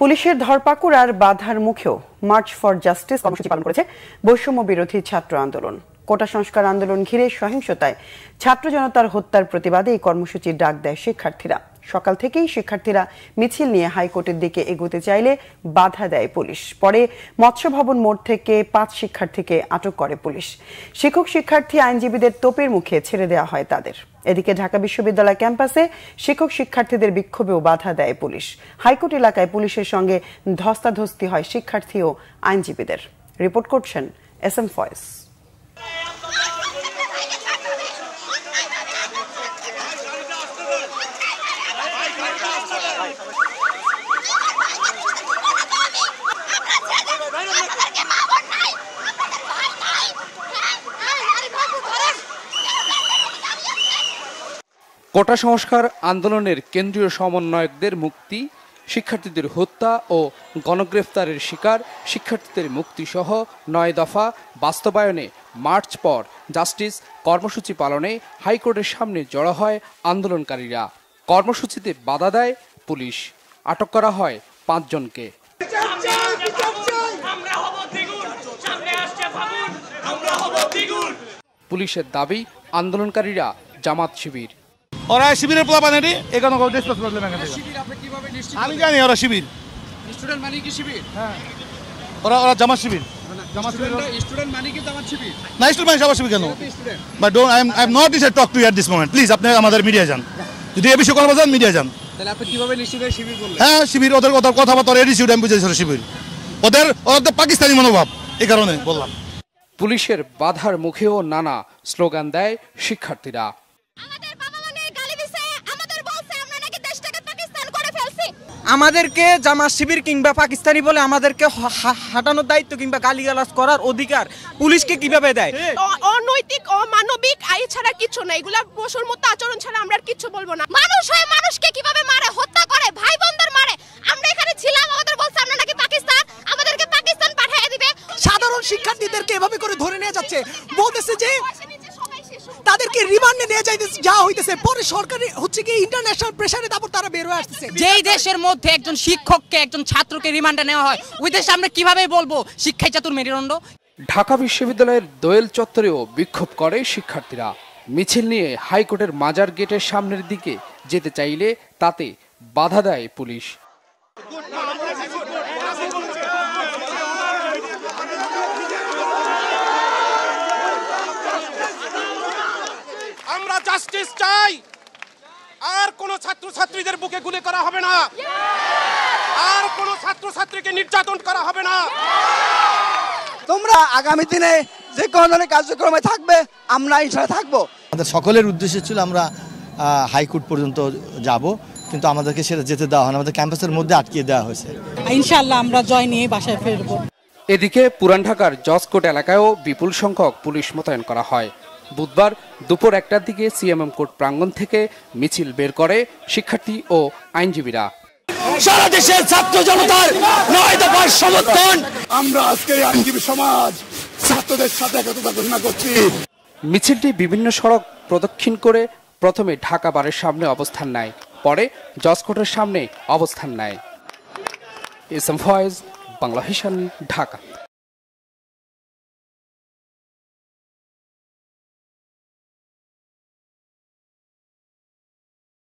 পুলিশের ধরপাকড় আর বাধার মুখেও মার্চ ফর জাস্টিস কর্মসূচি পালন করেছে বৈষম্য বিরোধী ছাত্র আন্দোলন। কোটা সংস্কার আন্দোলন ঘিরে সহিংসতায় ছাত্র জনতার হত্যার প্রতিবাদে এই কর্মসূচির ডাক দেয় শিক্ষার্থীরা। সকাল থেকেই শিক্ষার্থীরা মিছিল নিয়ে হাইকোর্টের দিকে এগোতে চাইলে বাধা দেয় পুলিশ। পরে মৎস্য ভবন মোড় থেকে 5 শিক্ষার্থীকে আটক করে পুলিশ। শিক্ষক শিক্ষার্থী আইনজীবীদের তোপের মুখে ছেড়ে দেওয়া হয় তাদের। এদিকে ঢাকা বিশ্ববিদ্যালয় ক্যাম্পাসে শিক্ষক শিক্ষার্থীদের বিক্ষোভেও বাধা দেয় পুলিশ। হাইকোর্ট এলাকায় পুলিশের সঙ্গে ধস্তাধস্তি হয় শিক্ষার্থী ও আইনজীবীদের। রিপোর্ট করছেন SM ফয়েজ। কোটা সংস্কার আন্দোলনের কেন্দ্রীয় সমন্বয়কদের মুক্তি, শিক্ষার্থীদের হত্যা ও গণগ্রেফতারের শিকার শিক্ষার্থীদের মুক্তি সহ 9 দফা বাস্তবায়নে মার্চ ফর জাস্টিস কর্মসূচি পালনে হাইকোর্টের সামনে জড়ো হয় আন্দোলনকারীরা। কর্মসূচিতে বাধা দেয় পুলিশ। আটক করা হয় 5 জনকে। পুলিশের দাবি, আন্দোলনকারীরা জামাত শিবির। ওরা শিবিরের পোলা বানানি এখানে আমি জানি ওরা শিবির। স্টুডেন্ট মানে কি শিবির? হ্যাঁ, ওরা জামাত শিবির। জামাত স্টুডেন্ট মানে কি জামাত শিবির? না, স্টুডেন্ট মানে জামাত শিবির কেন? But don't I am not decide talk to you at this moment. Please আপনি আমাদের মিডিয়া যান, যদি এই বিষয়ে কথা বলেন মিডিয়া যান। তাহলে আপনি কিভাবে নিশ্চিত শিবির বললেন? হ্যাঁ, শিবির ওদের কথাবার্তা এডিসিউড আমি বুঝেছি শিবির। ওদের পাকিস্তানি মনোভাব, এই কারণে বললাম। পুলিশের বাধার মুখেও নানা স্লোগান দেয় শিক্ষার্থীরা। আমাদেরকে জামাত শিবির কিংবা পাকিস্তানি বলে আমাদেরকে হাঁটানোর দায়িত্ব কিংবা গালিগালাজ করার অধিকার পুলিশকে কিভাবে দেয়? অনৈতিক, অমানবিক আইন ছাড়া কিছু না। এগুলা পশুর মতো আচরণ ছাড়া আমরা আর কিছু বলবো না। মানুষ হয় মানুষকে কিভাবে মারে, হত্যা করে, ভাই বোনদের মারে। আমরা এখানে ছিলাম, আমাদের বলছে আমরা নাকি পাকিস্তান, আমাদেরকে পাকিস্তান পাঠিয়ে দিবে। সাধারণ শিক্ষার্থীদেরকে এভাবে করে ধরে নিয়ে যাচ্ছে, বলতেছে যে তাদেরকে রিমান্ডে নিয়ে যাওয়া হইতেছে। পরে সরকারি হচ্ছে কি ইন্টারন্যাশনাল প্রেসারে তারপর তারা বের হয়ে আসতেছে। যেই দেশের মধ্যে একজন শিক্ষককে, একজন ছাত্রকে রিমান্ডে নেওয়া হয়, ওই দেশে আমরা কিভাবে বলবো শিক্ষাই চাতুর মেরুদণ্ড? ঢাকা বিশ্ববিদ্যালয়ের দোয়েল চত্বরেও বিক্ষোভ করে শিক্ষার্থীরা। মিছিল নিয়ে হাইকোর্টের মাজার গেটের সামনের দিকে যেতে চাইলে তাতে বাধা দেয় পুলিশ। আমরা জাস্টিস চাই। আর কোন ছাত্রছাত্রীদের বুকে গুলি করা হবে না, আর কোন ছাত্রছাত্রীকে নির্যাতন করা হবে না। তোমরা আগামী দিনে যে কোনো ধরনের কার্যক্রমে থাকবে, আমরা ইনশাআল্লাহ থাকবো। আমাদের সকলের উদ্দেশ্য ছিল আমরা হাইকোর্ট পর্যন্ত যাব, কিন্তু আমাদেরকে সেটা যেতে দেওয়া হয় না, আমাদের ক্যাম্পাসের মধ্যে আটকিয়ে দেওয়া হয়েছে। ইনশাআল্লাহ আমরা জয় নিয়ে বাসায় ফিরবো। এদিকে পুরান ঢাকার জজকোর্ট এলাকায়ও বিপুল সংখ্যক পুলিশ মোতায়েন করা হয়। বুধবার দুপুর 1টার দিকে সিএমএম কোর্ট প্রাঙ্গণ থেকে মিছিল বের করে শিক্ষার্থী ও আইনজীবীরা। সারা দেশের ছাত্র জনতার 9 দফার সমর্থন। আমরা আজকে আইনজীবী সমাজ ছাত্রদের সাথে একতা ঘোষণা করছি। মিছিলটি বিভিন্ন সড়ক প্রদক্ষিণ করে প্রথমে ঢাকা বারের সামনে অবস্থান নেয়, পরে জজকোর্টের সামনে অবস্থান নেয়। SM Foyez, Bangla Vision, Dhaka.